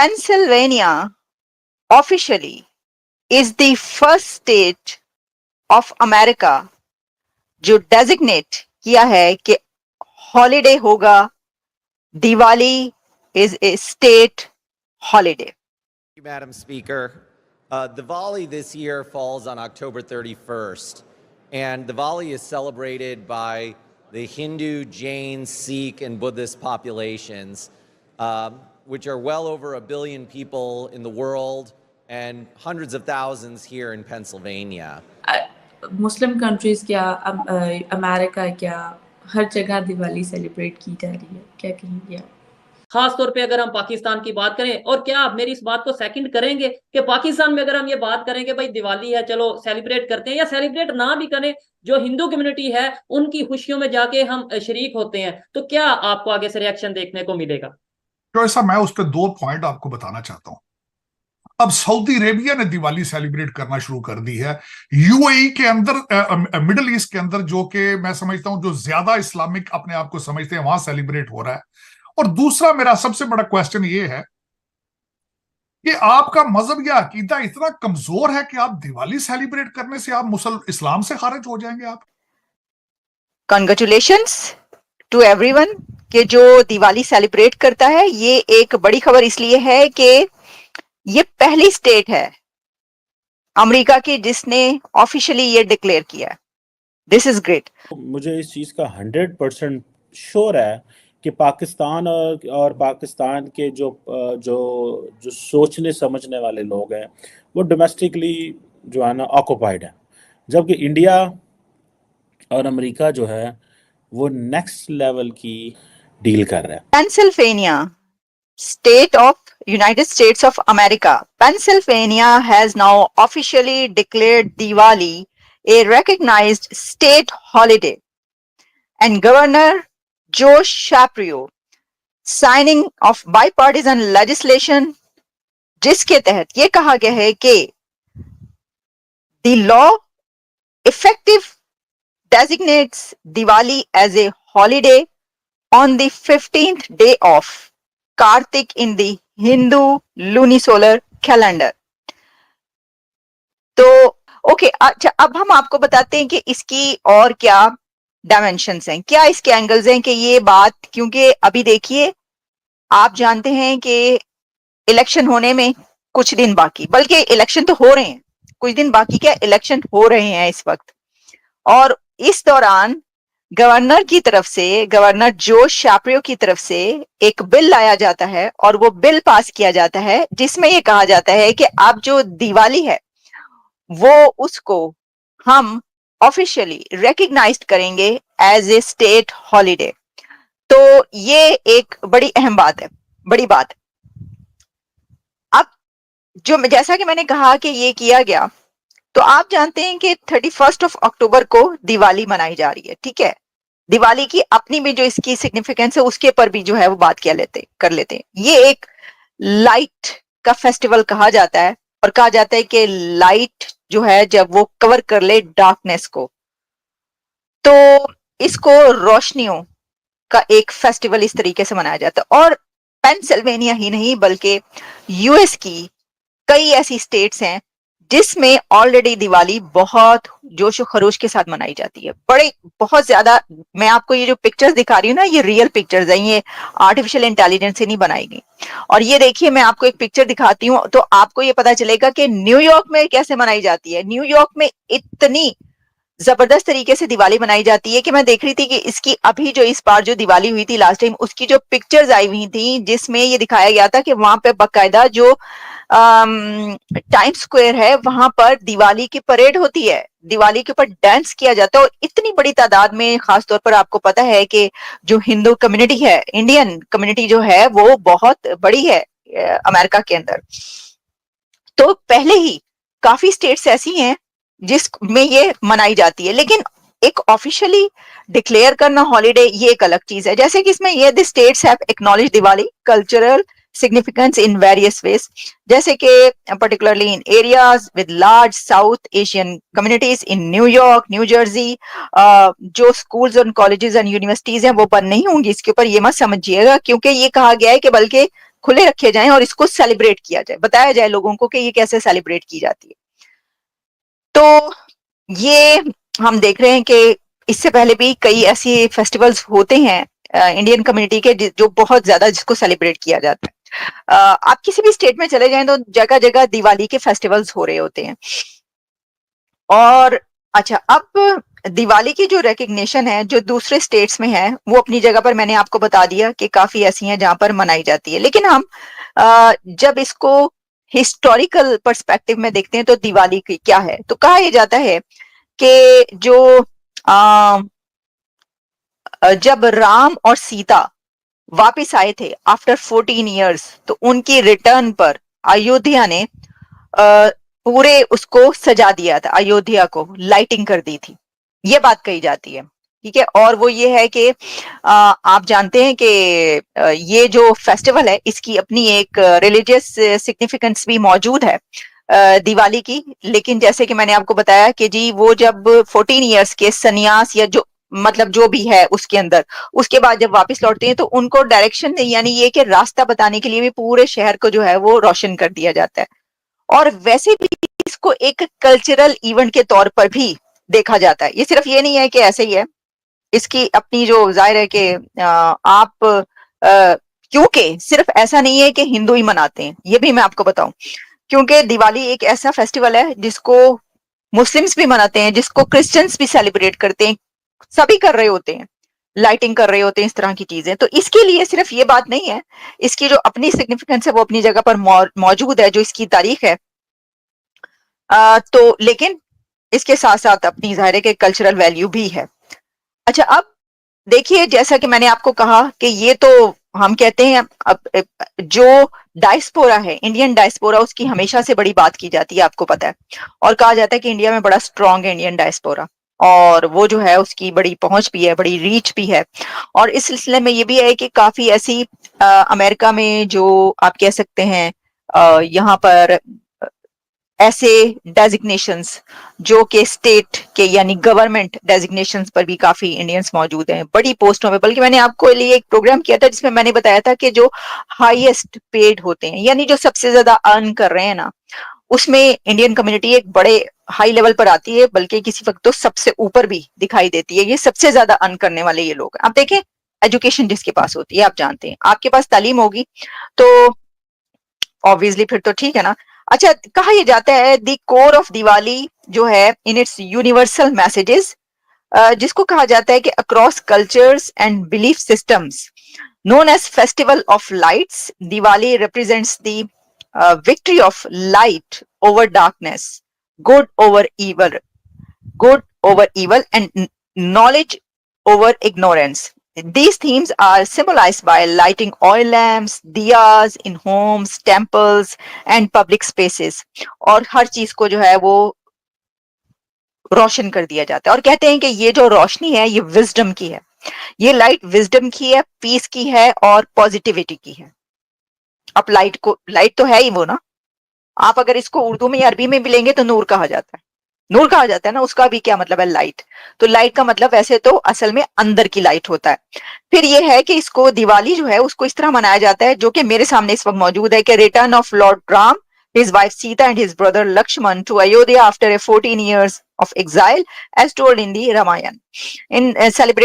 Pennsylvania officially is the first state of America जो designate किया है कि हॉलिडे होगा, Diwali is a state holiday. Madam Speaker, Diwali this year falls on October 31st, and Diwali is celebrated by the Hindu, Jain, Sikh, and Buddhist populations, which are well over 1 billion people in the world and hundreds of thousands here in Pennsylvania. Muslim countries क्या America क्या हर जगह Diwali celebrate की जा रही है, क्या कहेंगे आप? खास तौर पे अगर हम पाकिस्तान की बात करें, और क्या आप मेरी इस बात को सेकंड करेंगे कि पाकिस्तान में अगर हम ये बात करेंगे भाई दिवाली है, चलो सेलिब्रेट करते हैं, या सेलिब्रेट ना भी करें, जो हिंदू कम्युनिटी है उनकी खुशियों में जाके हम शरीक होते हैं, तो क्या आपको आगे से रिएक्शन देखने को मिलेगा? तो ऐसा मैं उस पर 2 पॉइंट आपको बताना चाहता हूं। अब सऊदी अरेबिया ने दिवाली सेलिब्रेट करना शुरू कर दी है। यूएई के अंदर, मिडिल ईस्ट के अंदर, जो कि मैं समझता हूं जो ज्यादा इस्लामिक अपने आप को समझते हैं, वहां सेलिब्रेट हो रहा है। और दूसरा मेरा सबसे बड़ा क्वेश्चन ये है कि आपका मजहब या अकीदा इतना कमजोर है कि आप दिवाली सेलिब्रेट करने से आप इस्लाम से खारिज हो जाएंगे आप? Congratulations to everyone कि जो दिवाली सेलिब्रेट करता है। ये एक बड़ी खबर इसलिए है कि ये पहली स्टेट है अमेरिका की जिसने ऑफिशियली ये डिक्लेयर किया। This is great. मुझे इस चीज का 100% श्योर है कि पाकिस्तान और पाकिस्तान के जो सोचने समझने वाले लोग हैं वो डोमेस्टिकली जो है ना ऑक्युपाइड है, जबकि इंडिया और अमेरिका जो है वो नेक्स्ट लेवल की डील कर रहा है। Pennsylvania, state of United States of America, Pennsylvania has now officially declared Diwali a recognized state holiday, and Governor Joe Shapiro signing of bipartisan legislation जिसके तहत ये कहा गया है कि the law effective designates Diwali as a holiday on the 15th day of Kartik in the Hindu lunisolar calendar. तो okay, अच्छा अब हम आपको बताते हैं कि इसकी और क्या डायमेंशंस हैं, क्या इसके एंगल्स हैं कि ये बात, क्योंकि अभी देखिए आप जानते हैं कि इलेक्शन होने में कुछ दिन बाकी, बल्कि इलेक्शन तो हो रहे हैं, कुछ दिन बाकी क्या इलेक्शन हो रहे हैं इस वक्त, और इस दौरान गवर्नर की तरफ से, गवर्नर जो शैप्रियो की तरफ से एक बिल लाया जाता है और वो बिल पास किया जाता है जिसमें ये कहा जाता है कि अब जो दिवाली है वो उसको हम ऑफिशियली रिकॉग्नाइज्ड करेंगे एज ए स्टेट हॉलिडे। तो ये एक बड़ी अहम बात है, बड़ी बात। अब जो जैसा कि मैंने कहा कि ये किया गया, तो आप जानते हैं कि 31 अक्टूबर को दिवाली मनाई जा रही है, ठीक है। दिवाली की अपनी भी जो इसकी सिग्निफिकेंस है उसके पर भी जो है वो बात कर लेते हैं। ये एक लाइट का फेस्टिवल कहा जाता है, और कहा जाता है कि लाइट जो है जब वो कवर कर ले डार्कनेस को, तो इसको रोशनियों का एक फेस्टिवल इस तरीके से मनाया जाता है। और पेंसिल्वेनिया ही नहीं बल्कि यूएस की कई ऐसी स्टेट्स हैं जिसमें ऑलरेडी दिवाली बहुत जोशो खरोश के साथ मनाई जाती है, बहुत ज्यादा। मैं आपको ये जो पिक्चर्स दिखा रही हूँ ना, ये रियल पिक्चर्स हैं, ये आर्टिफिशियल इंटेलिजेंस से नहीं बनाई गई। और ये देखिए, मैं आपको एक पिक्चर दिखाती हूँ तो आपको ये पता चलेगा कि न्यूयॉर्क में कैसे मनाई जाती है। न्यूयॉर्क में इतनी जबरदस्त तरीके से दिवाली मनाई जाती है कि मैं देख रही थी कि इसकी अभी जो इस बार जो दिवाली हुई थी लास्ट टाइम, उसकी जो पिक्चर्स आई हुई थी जिसमें ये दिखाया गया था कि वहां पे बाकायदा जो टाइम स्क्वायर है वहां पर दिवाली की परेड होती है, दिवाली के ऊपर डांस किया जाता है, और इतनी बड़ी तादाद में। खासतौर पर आपको पता है कि जो हिंदू कम्युनिटी है, इंडियन कम्युनिटी जो है वो बहुत बड़ी है अमेरिका के अंदर। तो पहले ही काफी स्टेट्स ऐसी हैं जिसमें ये मनाई जाती है, लेकिन एक ऑफिशियली डिक्लेयर करना हॉलिडे ये एक अलग चीज है। जैसे कि इसमें ये the states have acknowledge Diwali cultural significance in various ways, जैसे कि particularly in areas with large South Asian communities in New York, New Jersey, जो schools और colleges and universities हैं वो बंद नहीं होंगी। इसके ऊपर ये मत समझिएगा, क्योंकि ये कहा गया है कि बल्कि खुले रखे जाएं और इसको सेलिब्रेट किया जाए, बताया जाए लोगों को कि ये कैसे सेलिब्रेट की जाती है। तो ये हम देख रहे हैं कि इससे पहले भी कई ऐसे फेस्टिवल्स होते हैं इंडियन कम्युनिटी के जो बहुत ज्यादा जिसको सेलिब्रेट किया जाता है। आप किसी भी स्टेट में चले जाएं तो जगह जगह दिवाली के फेस्टिवल्स हो रहे होते हैं। और अच्छा, अब दिवाली की जो रिकग्निशन है जो दूसरे स्टेट्स में है वो अपनी जगह पर मैंने आपको बता दिया कि काफी ऐसी हैं जहां पर मनाई जाती है, लेकिन हम जब इसको हिस्टोरिकल पर्सपेक्टिव में देखते हैं तो दिवाली की क्या है, तो कहा यह जाता है कि जो जब राम और सीता वापिस आए थे आफ्टर 14 इयर्स, तो उनकी रिटर्न पर अयोध्या ने पूरे उसको सजा दिया था, अयोध्या को लाइटिंग कर दी थी, ये बात कही जाती है। ठीक है, और वो ये है कि आप जानते हैं कि ये जो फेस्टिवल है इसकी अपनी एक रिलीजियस सिग्निफिकेंस भी मौजूद है दिवाली की। लेकिन जैसे कि मैंने आपको बताया कि जी वो जब 14 इयर्स के सन्यास या जो मतलब जो भी है उसके अंदर, उसके बाद जब वापस लौटते हैं तो उनको डायरेक्शन यानी ये कि रास्ता बताने के लिए भी पूरे शहर को जो है वो रोशन कर दिया जाता है। और वैसे भी इसको एक कल्चरल इवेंट के तौर पर भी देखा जाता है, ये सिर्फ ये नहीं है कि ऐसे ही है, इसकी अपनी जो जाहिर है कि आप क्योंकि सिर्फ ऐसा नहीं है कि हिंदू ही मनाते हैं, ये भी मैं आपको बताऊं, क्योंकि दिवाली एक ऐसा फेस्टिवल है जिसको मुस्लिम्स भी मनाते हैं, जिसको क्रिश्चियंस भी सेलिब्रेट करते हैं, सभी कर रहे होते हैं, लाइटिंग कर रहे होते हैं, इस तरह की चीजें। तो इसके लिए सिर्फ ये बात नहीं है, इसकी जो अपनी सिग्निफिकेंस है वो अपनी जगह पर मौजूद है, जो इसकी तारीख है। तो लेकिन इसके साथ साथ अपनी जाहिर है कि कल्चरल वैल्यू भी है। अच्छा, अब देखिए जैसा कि मैंने आपको कहा कि ये तो हम कहते हैं अब जो डायस्पोरा है, इंडियन डायस्पोरा, उसकी हमेशा से बड़ी बात की जाती है, आपको पता है, और कहा जाता है कि इंडिया में बड़ा स्ट्रांग है इंडियन डायस्पोरा, और वो जो है उसकी बड़ी पहुंच भी है, बड़ी रीच भी है। और इस सिलसिले में ये भी है कि काफी ऐसी अमेरिका में जो आप कह सकते हैं यहाँ पर ऐसे डेजिग्नेशंस जो कि स्टेट के यानी गवर्नमेंट डेजिग्नेशंस पर भी काफी इंडियंस मौजूद हैं, बड़ी पोस्टों में। बल्कि मैंने आपको लिए एक प्रोग्राम किया था जिसमें मैंने बताया था कि जो हाईएस्ट पेड होते हैं यानी जो सबसे ज्यादा अर्न कर रहे हैं ना, उसमें इंडियन कम्युनिटी एक बड़े हाई लेवल पर आती है, बल्कि किसी वक्त तो सबसे ऊपर भी दिखाई देती है। ये सबसे ज्यादा अर्न करने वाले ये लोग। आप देखें, एजुकेशन जिसके पास होती है, आप जानते हैं, आपके पास तालीम होगी तो ऑब्वियसली फिर तो ठीक है ना। अच्छा, कहा यह जाता है द कोर ऑफ दिवाली जो है इन इट्स यूनिवर्सल मैसेजेस, जिसको कहा जाता है कि across cultures and belief systems known as festival of lights, Diwali represents the victory of light over darkness, good over evil and knowledge over ignorance. These themes are symbolized by lighting oil lamps, diyas in homes, temples and public spaces. और हर चीज को जो है वो रोशन कर दिया जाता है, और कहते हैं कि ये जो रोशनी है ये विजडम की है, ये लाइट विजडम की है, पीस की है और पॉजिटिविटी की है। अब लाइट तो है ही वो ना, आप अगर इसको उर्दू में या अरबी में भी लेंगे तो नूर कहा जाता है, नूर कहा जाता है ना, उसका भी क्या मतलब है लाइट। तो लाइट का मतलब वैसे तो असल में अंदर की लाइट होता है। फिर ये है कि इसको दिवाली जो है उसको इस तरह मनाया जाता है, जो कि मेरे सामने इस वक्त मौजूद है, कि return of Lord Ram, his wife Sita and his brother Lakshman to Ayodhya after a 14 years of exile, as told in the Ramayana. In celebrate